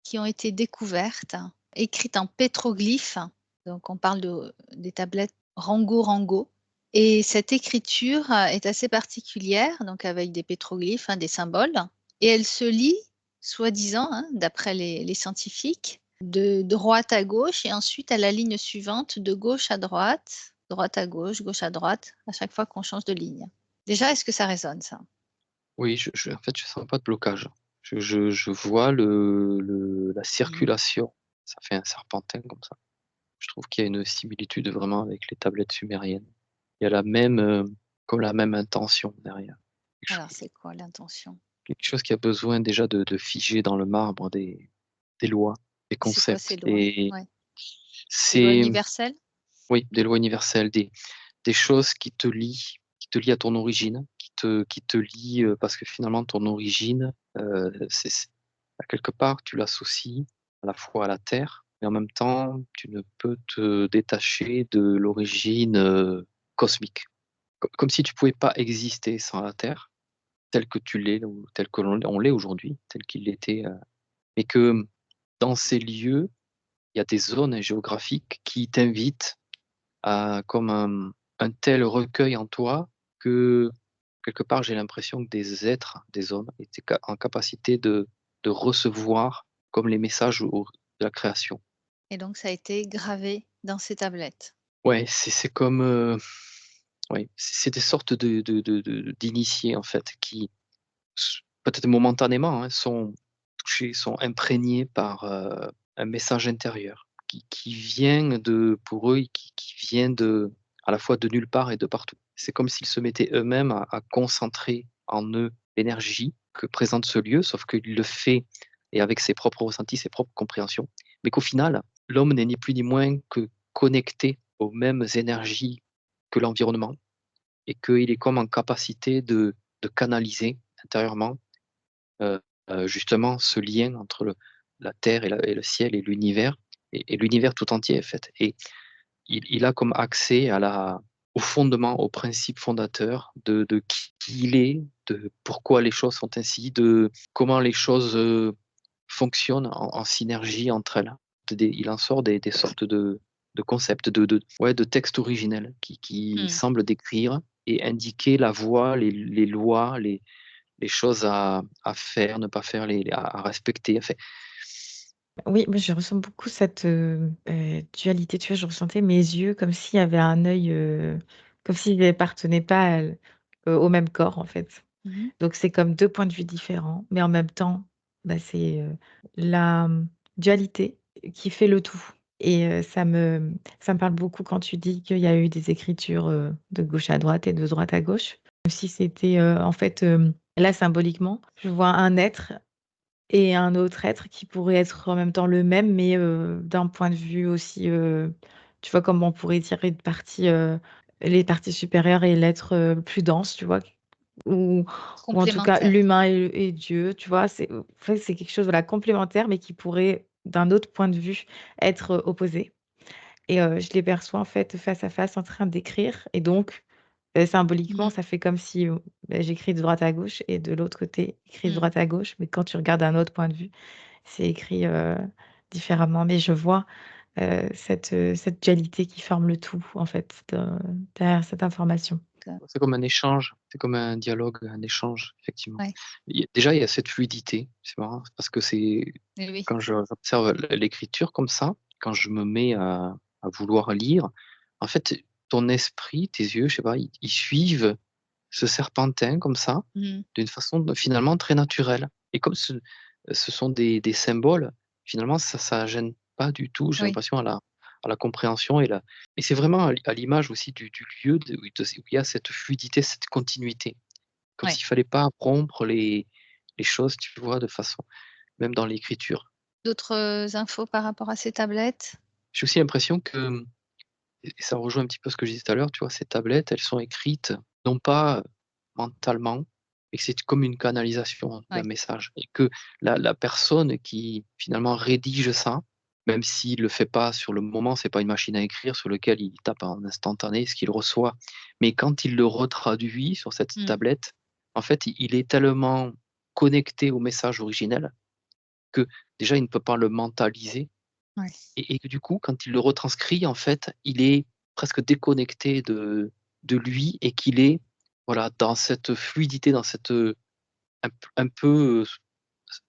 qui ont été découvertes, écrites en pétroglyphes. Donc on parle des tablettes Rango-Rango et cette écriture, est assez particulière, donc avec des pétroglyphes, des symboles et elle se lit, soi-disant, d'après les scientifiques, de droite à gauche et ensuite à la ligne suivante, de gauche à droite à gauche à droite, à chaque fois qu'on change de ligne. Déjà, est-ce que ça résonne ça? Oui, en fait, je sens pas de blocage. Je vois la Mmh. circulation, ça fait un serpentin comme ça. Je trouve qu'il y a une similitude vraiment avec les tablettes sumériennes. Il y a comme la même intention derrière. Quelque Alors chose c'est quoi l'intention? quelque chose qui a besoin déjà de figer dans le marbre des lois, des C'est quoi concepts, ces lois? Ouais, des lois c'est universelles? oui, des lois universelles, des choses qui te lient à ton origine, qui te lient, parce que finalement ton origine, c'est à quelque part, tu l'associes à la fois à la terre, mais en même temps, tu ne peux te détacher de l'origine, cosmique. Comme si tu pouvais pas exister sans la terre, telle que tu l'es ou telle que on l'est aujourd'hui, telle qu'il l'était, mais que dans ces lieux, il y a des zones géographiques qui t'invitent à comme un tel recueil en toi que, quelque part, j'ai l'impression que des êtres, des hommes, étaient en capacité de recevoir comme les messages de la création. Et donc ça a été gravé dans ces tablettes? Ouais, c'est comme, ouais, c'est des sortes d'initiés, en fait, qui, peut-être momentanément, hein, sont touchés, sont imprégnés par, un message intérieur qui vient pour eux, qui vient à la fois de nulle part et de partout. C'est comme s'ils se mettaient eux-mêmes à concentrer en eux l'énergie que présente ce lieu, sauf qu'il le fait et avec ses propres ressentis, ses propres compréhensions, mais qu'au final, l'homme n'est ni plus ni moins que connecté aux mêmes énergies que l'environnement et qu'il est comme en capacité de canaliser intérieurement, heu justement ce lien entre la terre et le ciel et l'univers et l'univers tout entier, en fait, et il a comme accès au fondement, au principe fondateur de qui il est, de pourquoi les choses sont ainsi, de comment les choses, fonctionnent en synergie entre elles. Il en sort des sortes de concepts, ouais, de textes originels qui Mmh. semblent décrire et indiquer la voie, les lois, les choses à faire, ne pas faire, à respecter, enfin, Oui, moi je ressens beaucoup cette, dualité, tu vois? Je ressentais mes yeux comme s'il y avait un œil, comme s'ils appartenaient pas au même corps, en fait. Mmh mh. Donc c'est comme 2 points de vue différents, mais en même temps, bah, c'est, la, dualité qui fait le tout et ça me parle beaucoup quand tu dis qu'il y a eu des écritures, de gauche à droite et de droite à gauche. Comme si c'était, en fait, là symboliquement, je vois un être et un autre être qui pourrait être en même temps le même, mais d'un point de vue aussi, tu vois, comme on pourrait dire les parties supérieures et l'être, plus dense, tu vois? Ou en tout cas Complémentaire. l'humain et Dieu, tu vois? En fait, c'est quelque chose, voilà, complémentaire, mais qui pourrait, d'un autre point de vue, être, opposé et je les perçois, en fait, face à face en train d'écrire et donc Mmh symboliquement, mh. ça fait comme si, j'écris de droite à gauche et de l'autre côté, écrit de Mmh. droite à gauche, mais quand tu regardes d'un autre point de vue, c'est écrit, différemment. Mais je vois, cette dualité qui forme le tout, en fait, derrière cette information. c'est comme un échange, c'est comme un dialogue, un échange, effectivement. Ouais, Déjà, il y a cette fluidité, c'est marrant parce que c'est oui, oui. quand j'observe l'écriture comme ça, quand je me mets à vouloir lire, en fait, ton esprit, tes yeux, je sais pas, ils suivent ce serpentin comme ça, Mmh. d'une façon finalement très naturelle et comme ce sont des symboles, finalement ça gêne pas du tout, j'ai Oui. l'impression à la compréhension et c'est vraiment à l'image aussi du lieu où il y a cette fluidité, cette continuité. Comme Ouais. s'il fallait pas rompre les choses, tu vois, de façon même dans l'écriture. D'autres, infos par rapport à ces tablettes? J'ai aussi l'impression que et ça rejoint un petit peu ce que je disais tout à l'heure, tu vois? Ces tablettes, elles sont écrites non pas, mentalement, mais que c'est comme une canalisation d'un Ouais. message et que la personne qui finalement rédige ça, même s'il le fait pas sur le moment, c'est pas une machine à écrire sur lequel il tape en instantané ce qu'il reçoit. Mais quand il le retraduit sur cette Mmh. tablette, en fait, il est tellement connecté au message originel que déjà il ne peut pas le mentaliser Ouais. et que du coup, quand il le retranscrit, en fait, il est presque déconnecté de lui et qu'il est, voilà, dans cette fluidité, dans cette, un peu,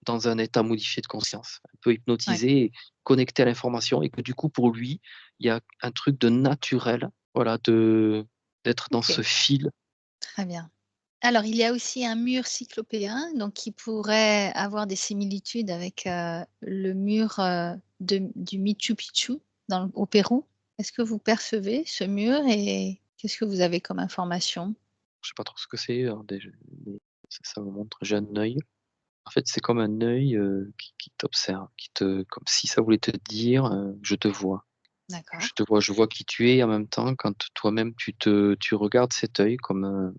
dans un état modifié de conscience, un peu Ouais. hypnotisé et connecté à l'information et que du coup, pour lui, il y a un truc de naturel, voilà, d'être dans ce OK, fil. très bien. Alors, il y a aussi un mur cyclopéen, donc qui pourrait avoir des similitudes avec, le mur, du Machu Picchu au Pérou. Est-ce que vous percevez ce mur et qu'est-ce que vous avez comme information? Je sais pas trop ce que c'est, alors déj mais ça me montre j'ai un œil. En fait, c'est comme un œil, qui t'observe, comme si ça voulait te dire, «Je te vois». D'accord. Je te vois, je vois qui tu es et en même temps, quand toi-même tu regardes cet œil comme,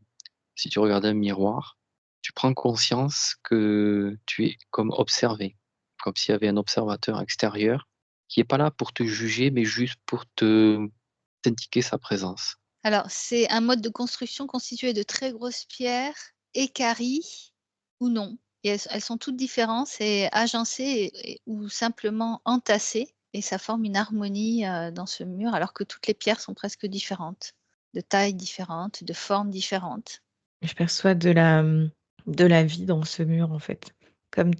si tu regardais un miroir, tu prends conscience que tu es comme observé, comme s'il y avait un observateur extérieur qui est pas là pour te juger, mais juste pour t'indiquer sa présence. Alors, c'est un mode de construction constitué de très grosses pierres équarries ou non? Et elles sont toutes différentes, c'est agencé et ou simplement entassé et ça forme une harmonie, dans ce mur alors que toutes les pierres sont presque différentes, de tailles différentes, de formes différentes. Je perçois de la vie dans ce mur, en fait, comme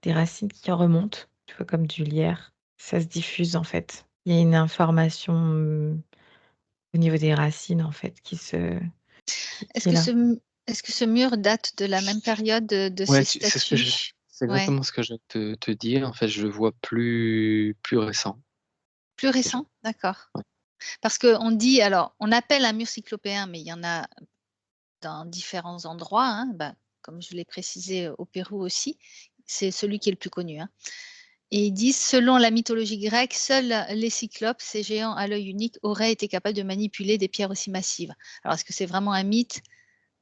des racines qui remontent, tu vois? Comme du lierre. Ça se diffuse, en fait. Il y a une information, au niveau des racines, en fait, qui Est-ce est que là. est-ce que ce mur date de la même période de Ouais, ces statues? c'est Ouais, exactement ce que je viens de te dire. En fait, je le vois plus récent, plus déjà. récent? D'accord. Ouais. Parce qu'on dit alors, on appelle un mur cyclopéen, mais il y en a dans différents endroits, hein, bah, comme je l'ai précisé, au Pérou aussi. C'est celui qui est le plus connu, hein. Et ils disent: «Selon la mythologie grecque, seuls les cyclopes, ces géants à l'œil unique, auraient été capables de manipuler des pierres aussi massives». Alors est-ce que c'est vraiment un mythe,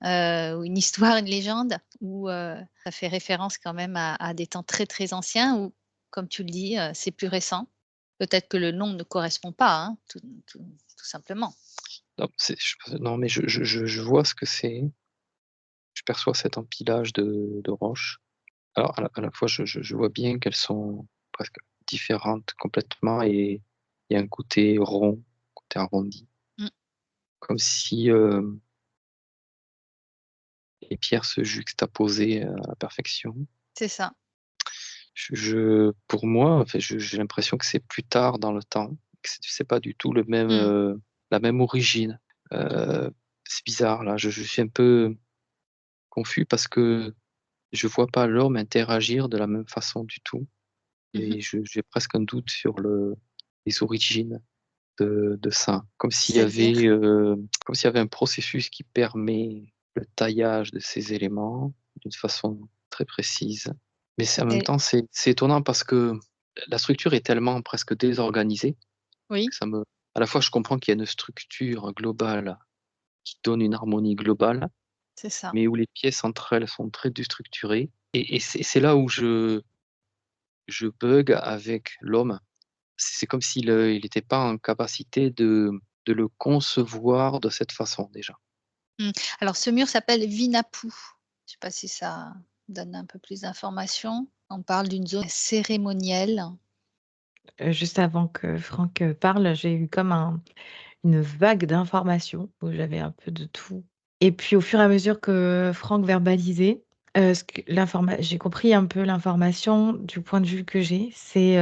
ou une histoire, une légende? Ou, ça fait référence quand même à des temps très, très anciens ou comme tu le dis, c'est plus récent? Peut-être que le nom ne correspond pas, hein, tout simplement. Non, non, mais je vois ce que c'est. Je perçois cet empilage de roches. Alors à la fois, je vois bien qu'elles sont presque différentes complètement et il y a un côté rond, côté arrondi, Mmh, comme si, les pierres se juxtaposaient à la perfection. c'est ça. Pour moi, en fait, j'ai l'impression que c'est plus tard dans le temps, que c'est pas du tout Mmh. la même origine. Heu, c'est bizarre là, je suis un peu confus parce que je vois pas l'homme interagir de la même façon du tout Mmh. et j'ai presque un doute sur les origines de ça. C'est-à-dire? Comme s'il y avait un processus qui permet le taillage de ces éléments d'une façon très précise. Mais c'est en même Et temps, c'est étonnant parce que la structure est tellement presque désorganisée oui, que à la fois je comprends qu'il y a une structure globale qui donne une harmonie globale, c'est ça. mais où les pièces entre elles sont très déstructurées et c'est là où je bug avec l'homme. C'est comme s'il, il était pas en capacité de le concevoir de cette façon déjà. Mmh. Alors ce mur s'appelle Vinapu. Je sais pas si ça donne un peu plus d'informations. On parle d'une zone cérémonielle. Juste avant que Franck, parle, j'ai eu comme une vague d'informations où j'avais un peu de tout et puis au fur et à mesure que Franck verbalisait, ce que j'ai compris un peu l'information du point de vue que j'ai, c'est,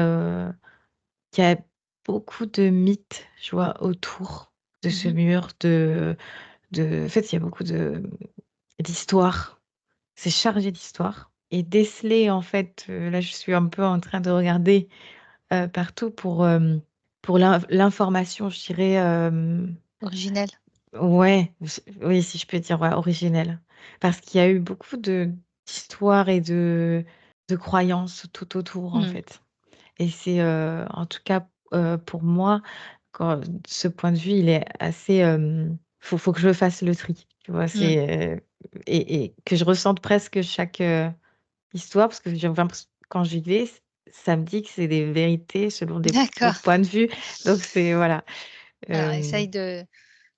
qu'il y a beaucoup de mythes, tu vois, autour de ce Mmh. mur, en fait, il y a beaucoup d'histoires. C'est chargé d'histoires et déceler, en fait, là, je suis un peu en train de regarder, partout pour l'information, je dirais, Originelle. ouais, oui, si je peux dire, ouais, originelle. Parce qu'il y a eu beaucoup d'histoires et de croyances tout autour, en Mmh. fait. Et c'est, en tout cas, pour moi, quand ce point de vue, il est assez, faut que je fasse le tri, tu vois? Mmh. Et que je ressente presque chaque, histoire parce que j'ai l'impress quand j'y vais, ça me dit que c'est des vérités selon d'autres D'accord. points de vue. Donc c'est voilà, Alors hem, essaye de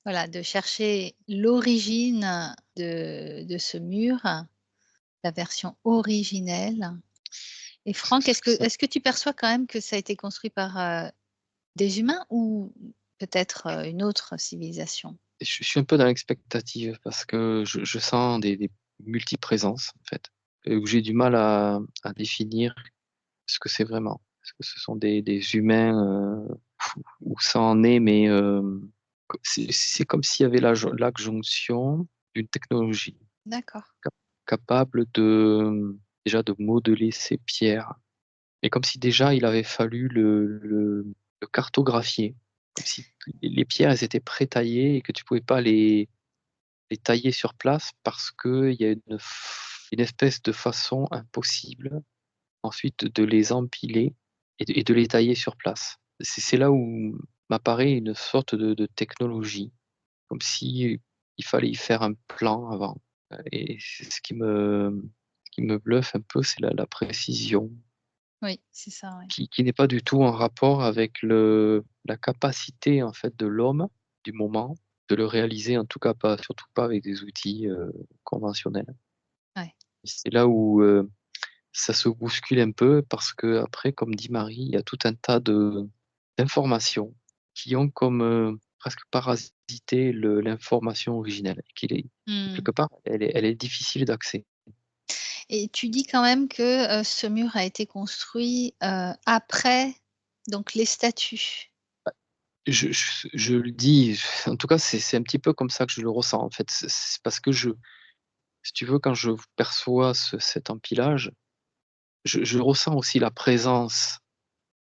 voilà, de chercher l'origine de ce mur, la version originelle. Et Franck, est-ce que tu perçois quand même que ça a été construit par, des humains ou peut-être, une autre civilisation? Je suis un peu dans l'expectative parce que je sens des multiprésences, en fait, où j'ai du mal à définir ce que c'est vraiment. Est-ce que ce sont des humains, ou ça en est, mais c'est comme s'il y avait l'adjonction d'une technologie D'accord. cap capable de, déjà de modeler ces pierres et comme si déjà il avait fallu le cartographier, comme si les pierres, elles étaient pré-taillées et que tu pouvais pas les tailler sur place parce qu'il y a une espèce de façon impossible ensuite de les empiler et de les tailler sur place. C'est là où m'apparaît une sorte de technologie, comme si il fallait y faire un plan avant, et c'est ce qui me bluffe un peu, c'est la précision Oui, c'est ça, oui. qui n'est pas du tout en rapport avec la capacité, en fait, de l'homme, du moment, de le réaliser, en tout cas pas surtout pas avec des outils, conventionnels. Ouais. C'est là où, ça se bouscule un peu parce que après, comme dit Marie, il y a tout un tas d'informations qui ont comme, presque parasité l'information originelle, Mmh. quelque part, elle est difficile d'accès. Et tu dis quand même que, ce mur a été construit, après donc les statues? Je le dis, en tout cas, c'est un petit peu comme ça que je le ressens, en fait. C'est parce que si tu veux, quand je perçois cet empilage, je ressens aussi la présence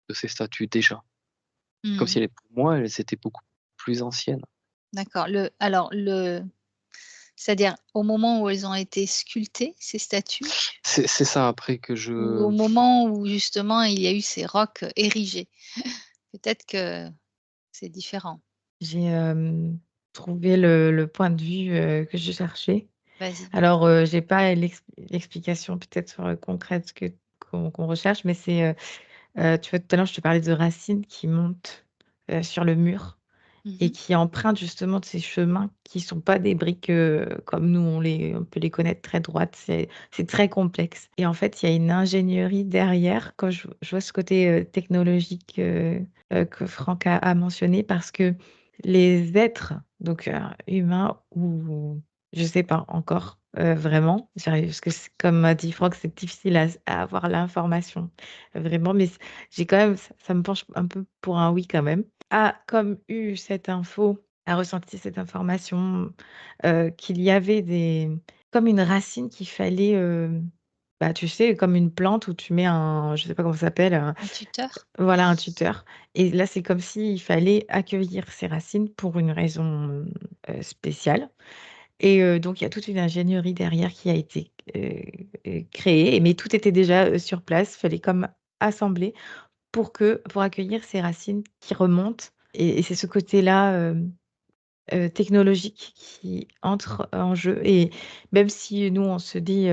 de ces statues déjà. Comme Mmh. si pour moi, elles étaient beaucoup plus anciennes. D'accord. C'est-à-dire au moment où elles ont été sculptées, ces statues? C'est ça après que Ou au je moment où justement il y a eu ces rocs, érigés? Peut-être que c'est différent. j'ai, trouvé le point de vue, que je cherchais. Vas-y. Alors, j'ai pas l'explication peut-être, concrète qu'on recherche, mais c'est, tu vois, tout à l'heure, je te parlais de racines qui montent, sur le mur. Et Mmh. qui empruntent justement de ces chemins qui sont pas des briques, comme nous on peut les connaître très droites, c'est très complexe et en fait, il y a une ingénierie derrière quand je vois ce côté, technologique, que Franck a mentionné parce que les êtres, donc humains ou je sais pas encore, vraiment, j'arrive parce que comme a dit Franck, c'est difficile à avoir l'information, vraiment, mais j'ai quand même ça me penche un peu pour un oui quand même a comme eu cette info, a ressenti cette information, qu'il y avait comme une racine qu'il fallait, bah, tu sais, comme une plante où tu mets un je sais pas comment ça s'appelle, Un tuteur? voilà, un tuteur et là, c'est comme s'il fallait accueillir ces racines pour une raison, spéciale et donc il y a toute une ingénierie derrière qui a été, créée mais tout était déjà, sur place. Il fallait comme assembler pour accueillir ces racines qui remontent et c'est ce côté-là, technologique qui entre en jeu et même si nous, on se dit,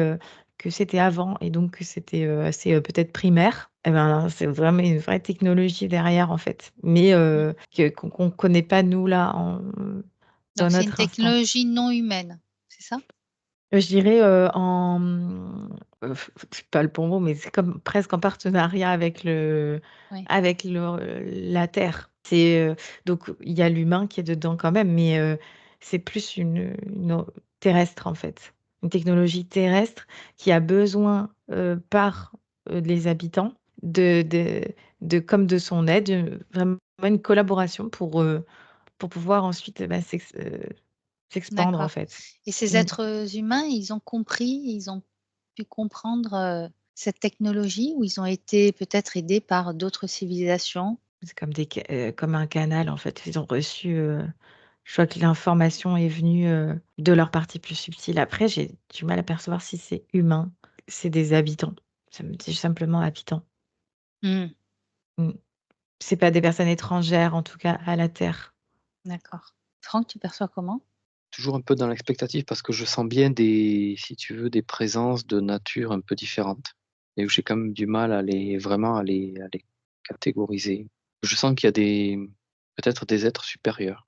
que c'était avant et donc que c'était, assez, peut-être primaire et ben, c'est vraiment une vraie technologie derrière, en fait, mais Mmh. qu'on connaît pas nous là dans Donc c'est une notre instant. technologie non humaine, c'est ça? Je dirais, c'est pas le bon mot, mais c'est comme presque en partenariat Oui. avec la terre. C'est, donc il y a l'humain qui est dedans quand même, mais, c'est plus une o terrestre en fait. Une technologie terrestre qui a besoin, par, les habitants de comme de son aide, vraiment une collaboration pour pouvoir ensuite, bah, s'expandre en D'accord. fait. Et ces Mmh. êtres humains, ils ont compris, ils ont pu comprendre, cette technologie ou ils ont été peut-être aidés par d'autres civilisations? C'est comme un canal, en fait. Ils ont reçu, je vois que l'information est venue, de leur partie plus subtile. Après, j'ai du mal à percevoir si c'est humain. C'est des habitants. Ça me dit simplement habitants. Mmh, Mmh. C'est pas des personnes étrangères, en tout cas, à la Terre. d'accord. Franck, tu perçois comment? Toujours un peu dans l'expectative parce que je sens bien si tu veux, des présences de nature un peu différentes et où j'ai quand même du mal à les catégoriser. Je sens qu'il y a peut-être des êtres supérieurs.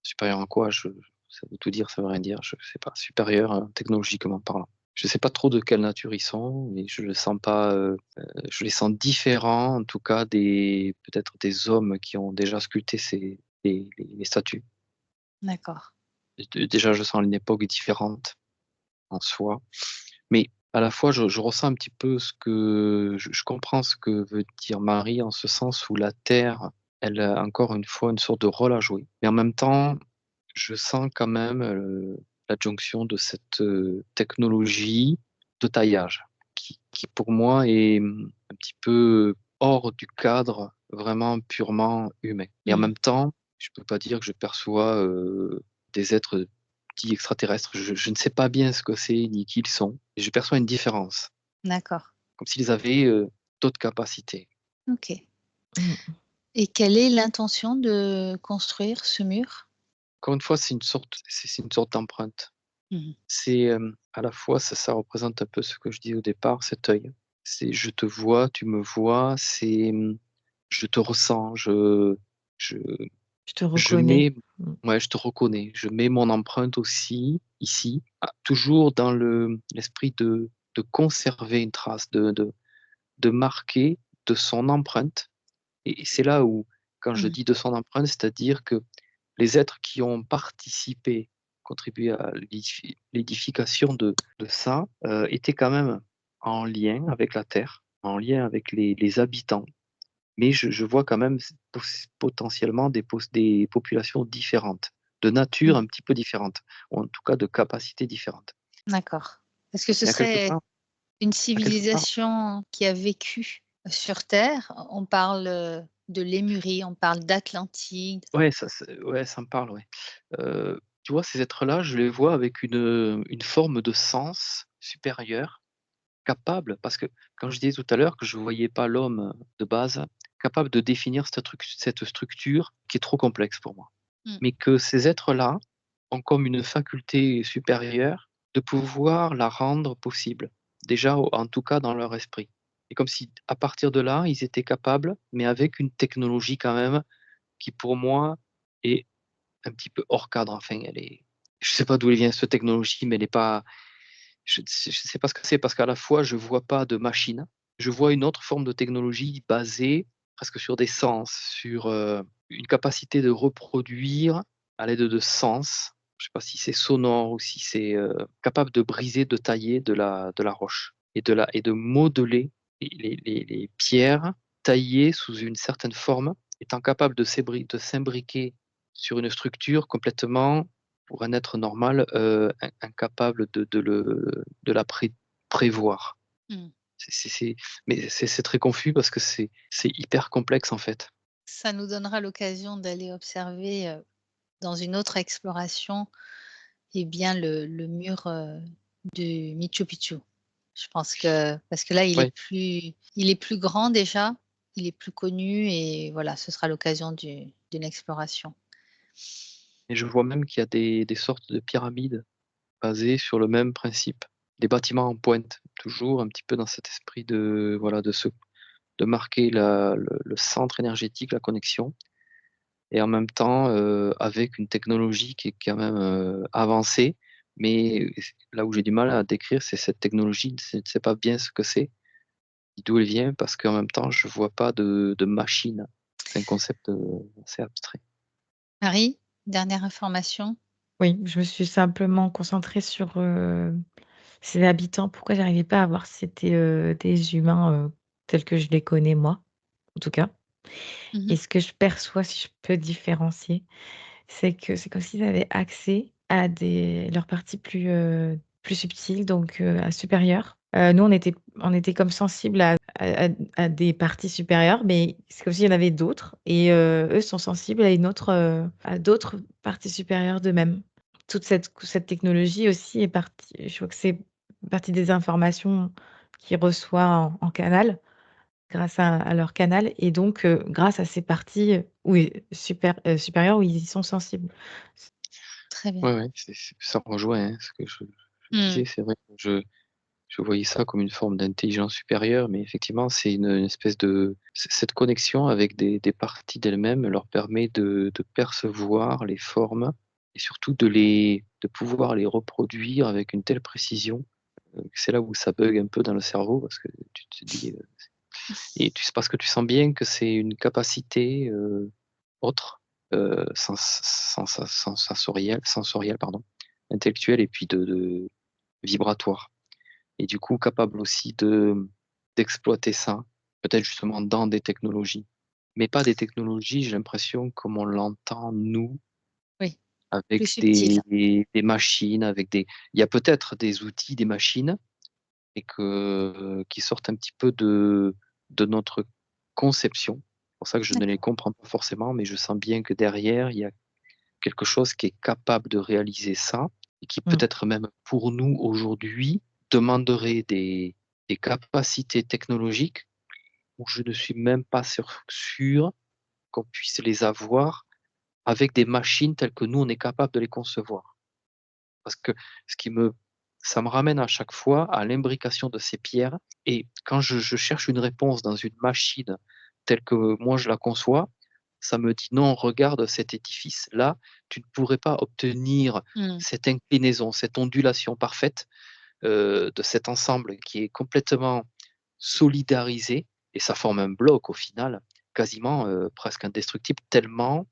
Supérieurs en quoi? Ça veut tout dire, ça veut rien dire, je sais pas. Supérieurs, technologiquement parlant. Je sais pas trop de quelle nature ils sont, mais je le sens pas, je les sens différents, en tout cas peut-être des hommes qui ont déjà sculpté les statues. D'accord. Déjà, je sens une époque différente en soi, mais à la fois, je ressens un petit peu je comprends ce que veut dire Marie en ce sens où la Terre, elle a encore une fois une sorte de rôle à jouer. Mais en même temps, je sens quand même, l'adjonction de cette, technologie de taillage qui pour moi est, un petit peu hors du cadre vraiment purement humain et en Mmh, même temps, je peux pas dire que je perçois, des êtres dits extraterrestres. Je ne sais pas bien ce que c'est ni qui ils sont et je perçois une différence, d'accord. comme s'ils avaient, d'autres capacités. OK. Mmh. Et quelle est l'intention de construire ce mur? Encore une fois, c'est une sorte d'empreinte. Mmh. C'est, à la fois ça représente un peu ce que je disais au départ, cet œil. C'est je te vois, tu me vois, je te ressens, je Je te je reconnais. mets Mmh. ouais, je te reconnais. Je mets mon empreinte aussi ici, toujours dans l'esprit de conserver une trace, de marquer de son empreinte et c'est là où, quand je Mmh. dis de son empreinte, c'est-à-dire que les êtres qui ont participé, contribué à l'édification de ça, étaient quand même en lien avec la terre, en lien avec les habitants. Mais je vois quand même potentiellement des populations différentes, de nature Mmh. un petit peu différente, ou en tout cas de capacités différentes. D'accord. Est-ce que ce Et serait une à quelque part civilisation qui a vécu sur terre? On parle, de Lémurie, on parle d'Atlantide. ouais, ouais, ça me parle, ouais. Tu vois, ces êtres-là, je les vois avec une forme de sens supérieur, capable parce que quand je disais tout à l'heure que je ne voyais pas l'homme, de base, capable de définir cette structure qui est trop complexe pour moi. Mmh. Mais que ces êtres-là ont comme une faculté supérieure de pouvoir la rendre possible. Déjà, en tout cas dans leur esprit. Et comme si à partir de là, ils étaient capables, mais avec une technologie quand même qui pour moi est un petit peu hors cadre. Enfin, je sais pas d'où elle vient cette technologie, mais elle est pas je sais pas ce que c'est parce qu'à la fois je vois pas de machine, je vois une autre forme de technologie basée presque sur des sens, sur, une capacité de reproduire à l'aide de sens. Je sais pas si c'est sonore ou si c'est, capable de briser, de tailler de la roche et de modeler les pierres taillées sous une certaine forme, étant capable de s'imbriquer sur une structure complètement pour un être normal, incapable de la prévoir. Mmh. Mais c'est très confus parce que c'est hyper complexe, en fait. Ça nous donnera l'occasion d'aller observer, dans une autre exploration, eh bien le mur, de Machu Picchu. Je pense que parce que là, Ouais, il est plus grand déjà, il est plus connu et voilà, ce sera l'occasion d'une exploration. et je vois même qu'il y a des sortes de pyramides basées sur le même principe. Des bâtiments en pointe, toujours un petit peu dans cet esprit de, voilà, de marquer le centre énergétique, la connexion et en même temps, avec une technologie qui est quand même, avancée. Mais là où j'ai du mal à décrire, c'est cette technologie, je ne sais pas bien ce que c'est. D'où elle vient parce qu'en même temps, je vois pas de machine. C'est un concept, assez abstrait. Marie, dernière information? Oui, je me suis simplement concentrée sur, ces habitants. Pourquoi j'arrivais pas à voir si c'était, des humains, tels que je les connais moi, en tout cas. Mmh Et mh. ce que je perçois, si je peux différencier, c'est que c'est comme s'ils avaient accès à leurs parties plus subtiles, donc supérieures. Nous, on était comme sensibles à à des parties supérieures, mais c'est comme s'il y en avait d'autres et eux sont sensibles à d'autres parties supérieures d'eux-mêmes. Toute cette technologie aussi est partie je vois que c'est partie des informations qu'ils reçoivent en canal, grâce à leur canal et donc grâce à ces parties, oui, supérieures où ils y sont sensibles. Très bien. Ouais, ouais, ça rejoint, hein, ce que je Mmh. disais. C'est vrai que je voyais ça comme une forme d'intelligence supérieure, mais effectivement, c'est une espèce de cette connexion avec des parties d'elles-mêmes leur permet de percevoir les formes et surtout de pouvoir les reproduire avec une telle précision, que c'est là où ça bug un peu dans le cerveau parce que tu te dis, et parce que tu sens bien que c'est une capacité, autre, sensorielle, pardon, intellectuelle et puis de vibratoire. Et du coup, capable aussi d'exploiter ça, peut-être justement dans des technologies. Mais pas des technologies, j'ai l'impression, comme on l'entend nous, Oui, plus avec subtil. des machines, avec des il y a peut-être des outils, des machines, et qui sortent un petit peu de notre conception. C'est pour ça que je ne les D'accord. comprends pas forcément, mais je sens bien que derrière, il y a quelque chose qui est capable de réaliser ça et qui Mmh. peut-être même pour nous aujourd'hui demanderait des capacités technologiques où je ne suis même pas sûr qu'on puisse les avoir avec des machines telles que nous on est capable de les concevoir. Parce que ce qui me ça me ramène à chaque fois à l'imbrication de ces pierres et quand je cherche une réponse dans une machine telle que moi je la conçois, ça me dit: «Non, regarde cet édifice-là, tu ne pourrais pas obtenir Mmh. cette inclinaison, cette ondulation parfaite, de cet ensemble qui est complètement solidarisé» et ça forme un bloc au final, quasiment, presque indestructible tellement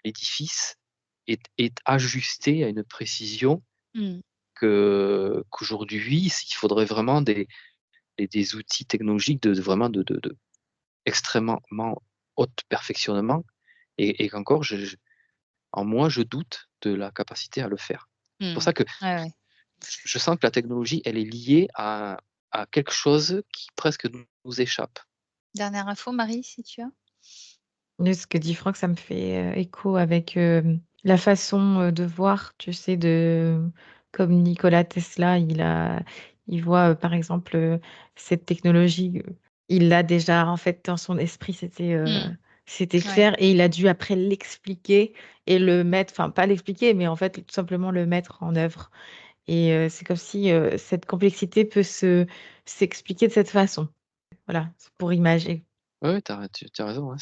l'édifice est ajusté à une précision Mmh. qu'aujourd'hui, il faudrait vraiment des outils technologiques de vraiment de extrêmement haute perfectionnement et qu'encore en moi, je doute de la capacité à le faire. C'est pour Mmh. ça que Ouais, ouais. je sens que la technologie, elle est liée à quelque chose qui presque nous échappe. Dernière info, Marie, si tu as? Oui, ce que dit Franck, ça me fait, écho avec, la façon, de voir, tu sais, comme Nikola Tesla, il voit, par exemple, cette technologie, il l'a déjà, en fait, dans son esprit, Mmh. c'était Ouais. clair et il a dû après l'expliquer et le mettre enfin, pas l'expliquer, mais en fait, tout simplement le mettre en œuvre et c'est comme si, cette complexité peut s'expliquer de cette façon. Voilà, c'est pour imager. Ouais, ouais, tu as raison, hein,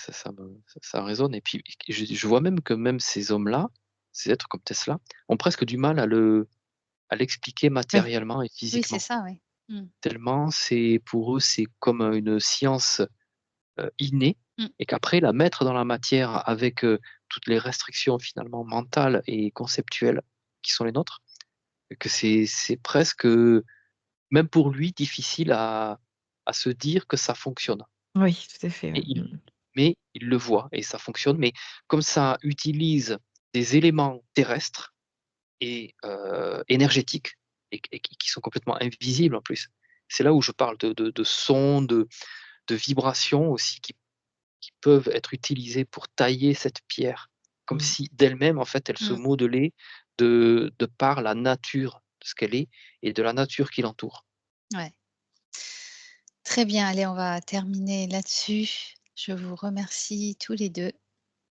ça résonne et puis je vois même que même ces hommes-là, ces êtres comme Tesla, ont presque du mal à l'expliquer Oui, matériellement et Oui, c'est physiquement. ça, oui. Mmh. Tellement c'est pour eux, c'est comme, une science, innée Mmh. et qu'après la mettre dans la matière avec, toutes les restrictions finalement mentales et conceptuelles qui sont les nôtres, que c'est presque, même pour lui difficile à se dire que ça fonctionne. oui, tout à fait, Mais ouais. il Mmh. mais il le voit et ça fonctionne, mais comme ça utilise des éléments terrestres et énergétiques et qui sont complètement invisibles en plus. C'est là où je parle de sons, de vibrations aussi qui peuvent être utilisées pour tailler cette pierre, comme Mmh. si d'elle-même, en fait, elle se Mmh. modelait de par la nature de ce qu'elle est et de la nature qui l'entoure. Ouais. Très bien, allez, on va terminer là-dessus. Je vous remercie tous les 2.